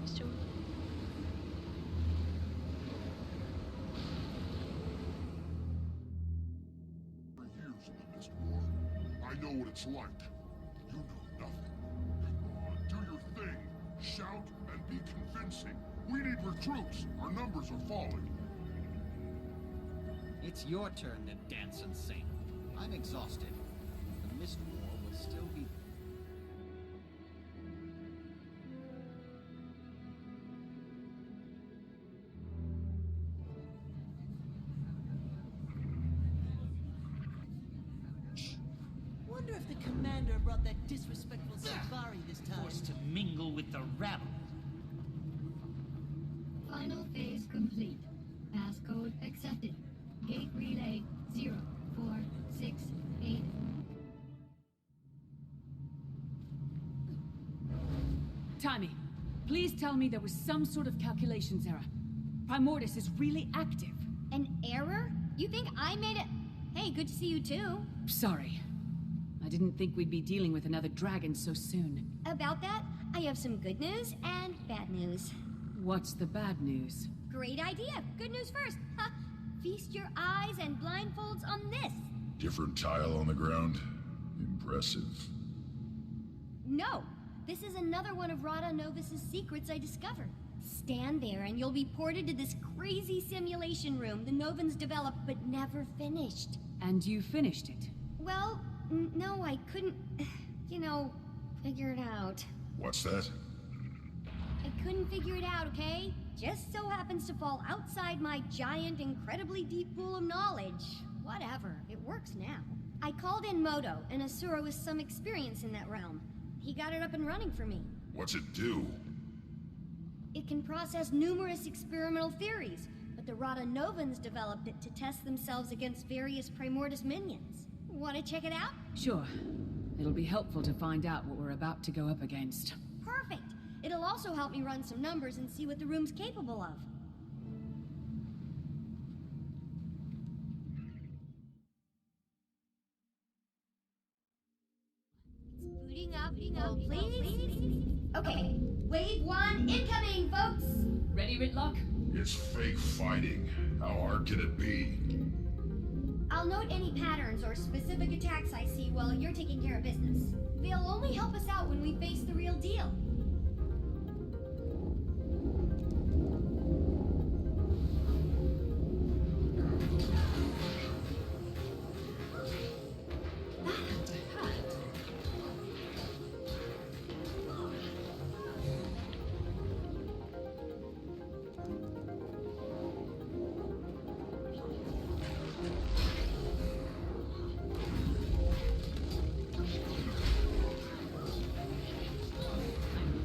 soon. For years in the Mist War, I know what it's like. You know nothing. Come on, do your thing. Shout and be convincing. We need recruits. Our numbers are falling. It's your turn to dance and sing. I'm exhausted. The Mist War will still be... Wonder if the commander brought that disrespectful safari this time. Forced to mingle with the rabble. Final phase complete. Passcode accepted. Gate relay 0468. Taimi, please tell me there was some sort of calculations error. Primordius is really active. An error? You think I made it? Hey, good to see you too. Sorry. I didn't think we'd be dealing with another dragon so soon. About that, I have some good news and bad news. What's the bad news? Great idea. Good news first. Ha! Feast your eyes and blindfolds on this. Different tile on the ground. Impressive. No, this is another one of Rata Novus's secrets I discovered. Stand there and you'll be ported to this crazy simulation room the Novans developed but never finished. And you finished it? Well, no, I couldn't, figure it out. What's that? I couldn't figure it out, okay? Just so happens to fall outside my giant, incredibly deep pool of knowledge. Whatever, it works now. I called in Moto, an Asura with some experience in that realm. He got it up and running for me. What's it do? It can process numerous experimental theories, but the Rata Novans developed it to test themselves against various Primordus minions. Want to check it out? Sure. It'll be helpful to find out what we're about to go up against. Perfect! It'll also help me run some numbers and see what the room's capable of. Booting up, please. Okay, wave 1 incoming, folks! Ready, Rytlock? It's fake fighting. How hard can it be? I'll note any patterns or specific attacks I see while you're taking care of business. They'll only help us out when we face the real deal.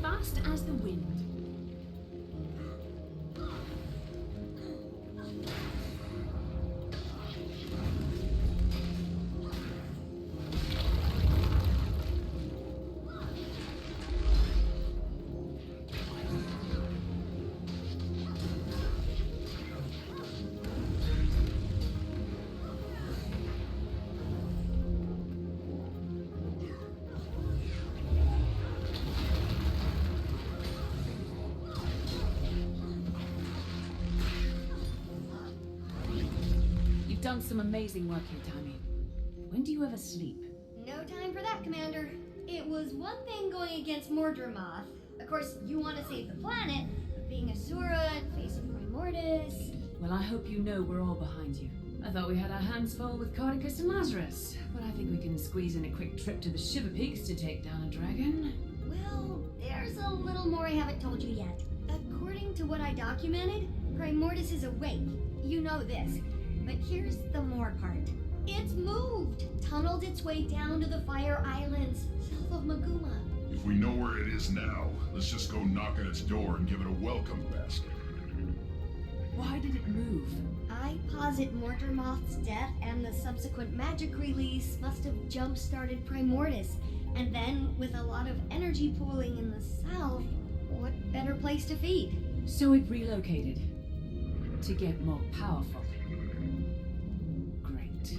Fast as the wind. You've done some amazing work here, Taimi. When do you ever sleep? No time for that, Commander. It was one thing going against Mordremoth. Of course, you want to save the planet, but being Asura and facing Primordus... Well, I hope you know we're all behind you. I thought we had our hands full with Cardicus and Lazarus, but I think we can squeeze in a quick trip to the Shiver Peaks to take down a dragon. Well, there's a little more I haven't told you yet. According to what I documented, Primordus is awake. You know this. But here's the more part. It's moved! Tunneled its way down to the Fire Islands, south of Maguma. If we know where it is now, let's just go knock on its door and give it a welcome basket. Why did it move? I posit Mordremoth's death and the subsequent magic release must have jump-started Primordus. And then, with a lot of energy pooling in the south, what better place to feed? So it relocated. To get more powerful. Great.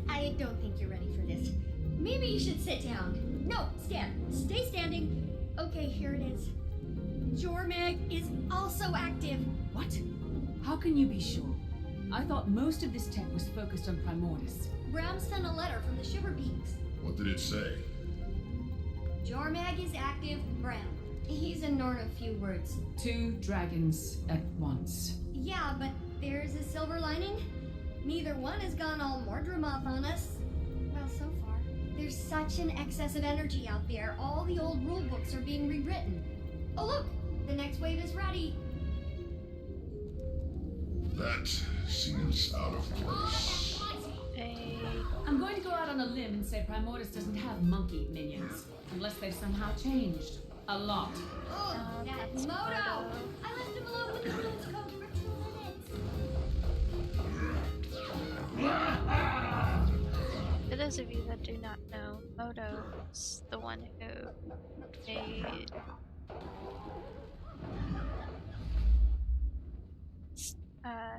I don't think you're ready for this. Maybe you should sit down. No, stand. Stay standing. Okay, here it is. Jormag is also active. What? How can you be sure? I thought most of this tech was focused on Primordus. Bram sent a letter from the Shiver Peaks. What did it say? Jormag is active, Bram. He's a Norn of few words. 2 dragons at once. Yeah, but there's a silver lining. Neither one has gone all Mordremoth on us. Well, so far. There's such an excess of energy out there, all the old rulebooks are being rewritten. Oh look! The next wave is ready. That seems out of place. I'm going to go out on a limb and say Primordus doesn't have monkey minions. Unless they've somehow changed. A lot. Oh, that's Moto! I left him alone with the rules code for 2 minutes. For those of you that do not know, Moto is the one who made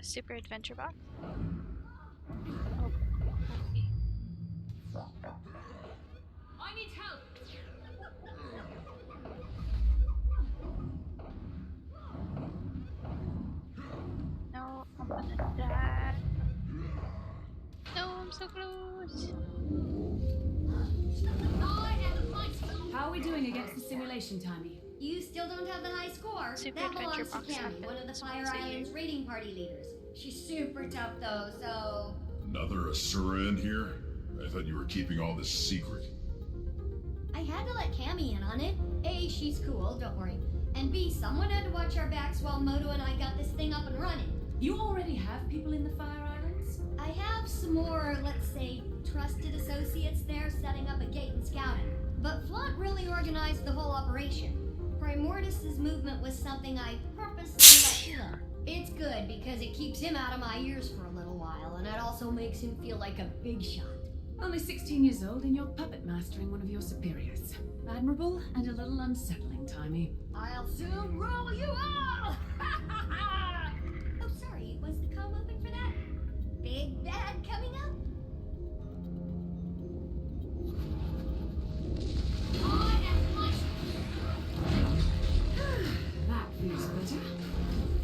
Super Adventure Box. Oh, okay. I need help! No, I'm gonna die. No, I'm so close. How are we doing against the simulation, Taimi? You still don't have the high score. Super That Adventure belongs to Box Cammy, one of the happens Fire once a Island's year. raiding party leaders. She's super tough though, so... Another Asura in here? I thought you were keeping all this secret. I had to let Cammy in on it. A, she's cool, don't worry. And B, someone had to watch our backs while Moto and I got this thing up and running. You already have people in the Fire Islands? I have some more, let's say, trusted associates there setting up a gate and scouting. But Flaunt really organized the whole operation. Primordus's movement was something I purposely let him. It's good because it keeps him out of my ears for a little while, and it also makes him feel like a big shot. Only 16 years old and you're puppet mastering one of your superiors. Admirable and a little unsettling, Taimi. I'll soon roll you all! Oh, sorry, was the comm open for that? Big bad coming up? That feels better.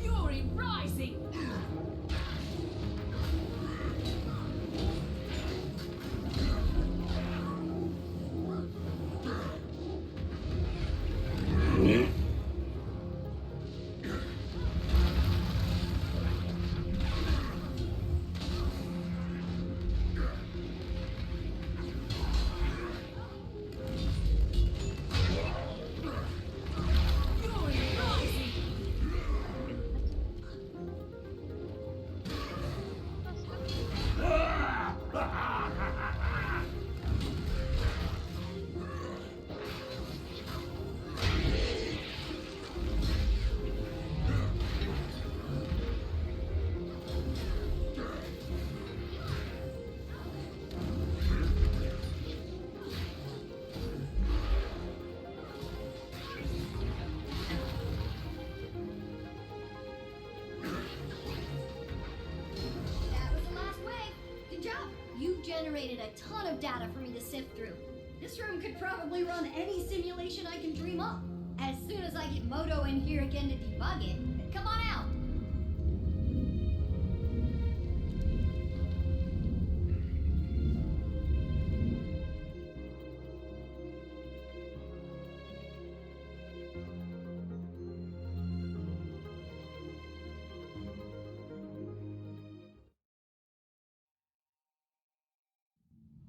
Fury rising! Fury rising! That was the last wave. Good job. You generated a ton of data for me to sift through. This room could probably run any simulation I can dream up. As soon as I get Moto in here again to debug it, come on out.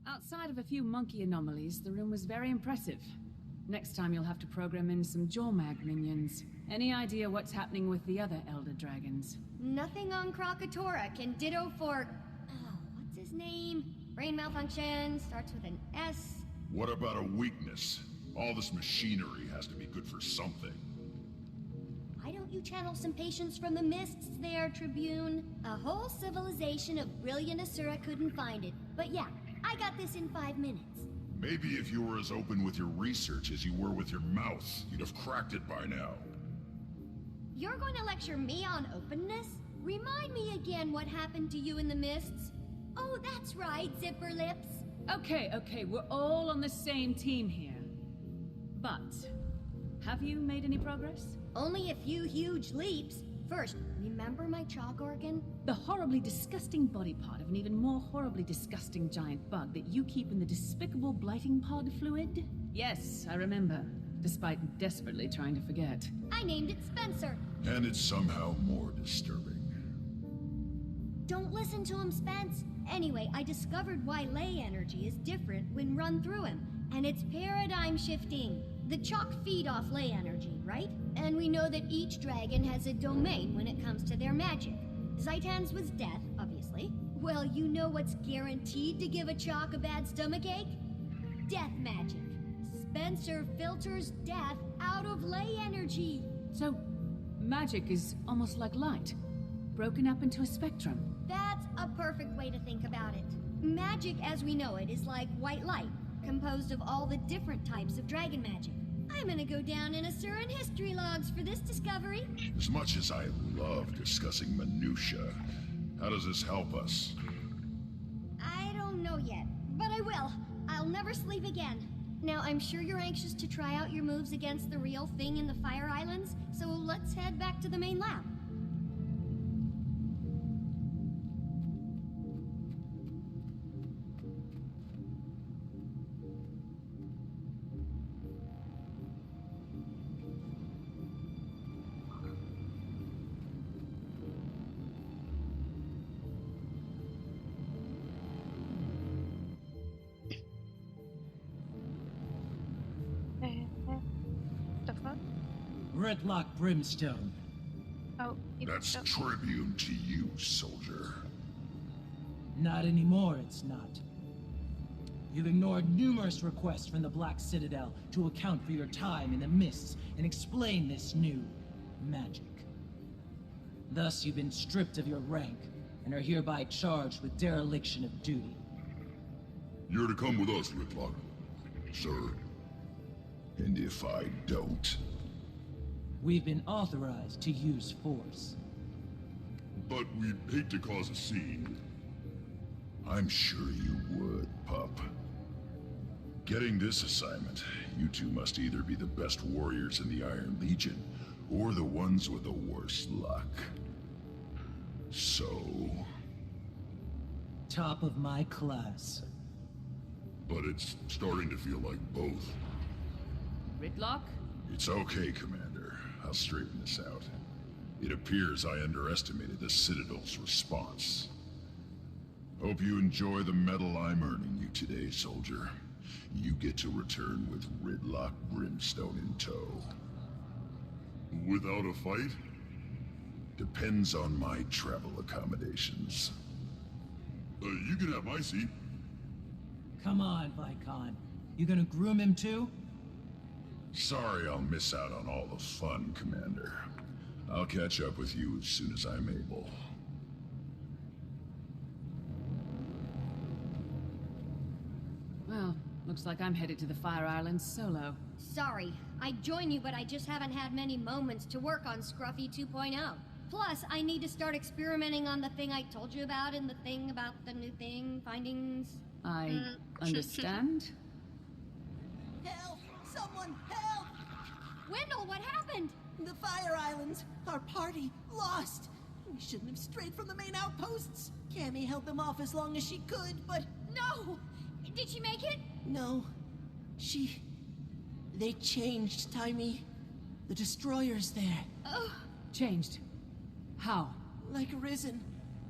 Outside of a few monkey anomalies, the room was very impressive. Next time you'll have to program in some Jormag minions. Any idea what's happening with the other Elder Dragons? Nothing on Krakatoa can ditto for... Oh, what's his name? Brain malfunction, starts with an S. What about a weakness? All this machinery has to be good for something. Why don't you channel some patience from the mists there, Tribune? A whole civilization of brilliant Asura couldn't find it. But yeah, I got this in 5 minutes. Maybe if you were as open with your research as you were with your mouth, you'd have cracked it by now. You're going to lecture me on openness? Remind me again what happened to you in the mists. Oh, that's right, Zipper Lips. Okay, we're all on the same team here. But, have you made any progress? Only a few huge leaps. First, remember my chalk organ? The horribly disgusting body part of an even more horribly disgusting giant bug that you keep in the despicable blighting pod fluid? Yes, I remember, despite desperately trying to forget. I named it Spencer. And it's somehow more disturbing. Don't listen to him, Spence. Anyway, I discovered why ley energy is different when run through him, and it's paradigm shifting. The chalk feed off ley energy, right? And we know that each dragon has a domain when it comes to their magic. Zaitan's was death, obviously. Well, you know what's guaranteed to give a chalk a bad stomachache? Death magic. Spencer filters death out of ley energy. So, magic is almost like light, broken up into a spectrum. That's a perfect way to think about it. Magic as we know it is like white light, composed of all the different types of dragon magic. I'm gonna go down in Asuran history logs for this discovery. As much as I love discussing minutia, how does this help us? I don't know yet, but I will. I'll never sleep again. Now, I'm sure you're anxious to try out your moves against the real thing in the Fire Islands, so let's head back to the main lab. The fuck? Rytlock Brimstone. Oh, That's tribune to you, soldier. Not anymore, it's not. You've ignored numerous requests from the Black Citadel to account for your time in the mists and explain this new magic. Thus, you've been stripped of your rank and are hereby charged with dereliction of duty. You're to come with us, Rytlock. Sir. And if I don't? We've been authorized to use force. But we'd hate to cause a scene. I'm sure you would, pup. Getting this assignment, you two must either be the best warriors in the Iron Legion, or the ones with the worst luck. So... Top of my class. But it's starting to feel like both. Rytlock? It's okay, Commander. I'll straighten this out. It appears I underestimated the Citadel's response. Hope you enjoy the medal I'm earning you today, soldier. You get to return with Rytlock Brimstone in tow. Without a fight? Depends on my travel accommodations. You can have my seat. Come on, Vicon. You gonna groom him too? Sorry I'll miss out on all the fun, Commander. I'll catch up with you as soon as I'm able. Well, looks like I'm headed to the Fire Islands solo. Sorry, I'd join you, but I just haven't had many moments to work on Scruffy 2.0. Plus, I need to start experimenting on the thing I told you about and the thing about the new thing, findings. I understand. Help! Someone help! Wendell, what happened? The Fire Islands. Our party lost. We shouldn't have strayed from the main outposts. Cammy held them off as long as she could, but No! Did she make it? no. They changed, Taimi. The destroyer's there. Oh, Changed. How? Like Risen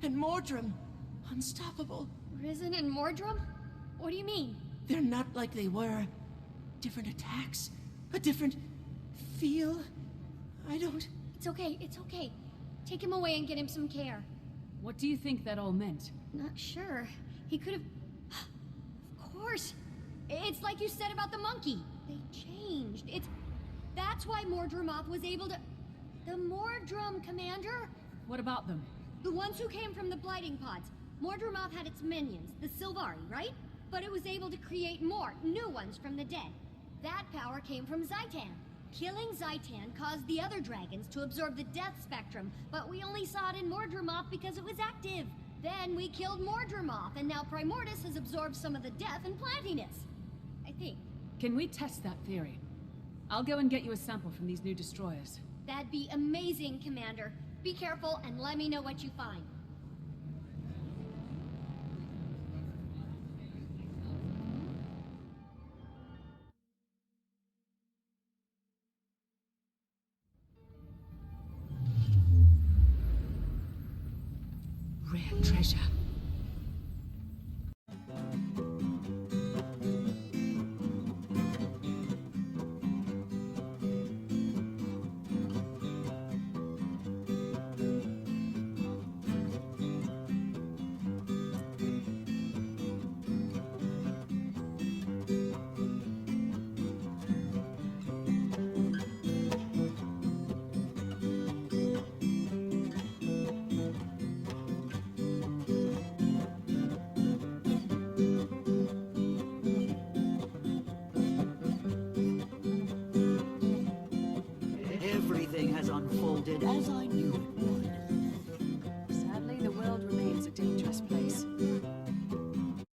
and Mordrum. Unstoppable. Risen and Mordrum? What do you mean? They're not like they were. Different attacks. A different feel. I don't... It's okay, it's okay. Take him away and get him some care. What do you think that all meant? Not sure. He could have... Of course. It's like you said about the monkey. They changed. That's why Mordrumoth was able to... The Mordrum, Commander? What about them? The ones who came from the blighting pods. Mordrumoth had its minions, the Sylvari, right? But it was able to create more, new ones from the dead. That power came from Zaitan. Killing Zaitan caused the other dragons to absorb the death spectrum, but we only saw it in Mordrumoth because it was active. Then we killed Mordremoth, and now Primordus has absorbed some of the death and plantiness. I think. Can we test that theory? I'll go and get you a sample from these new destroyers. That'd be amazing, Commander. Be careful and let me know what you find. Rare treasure.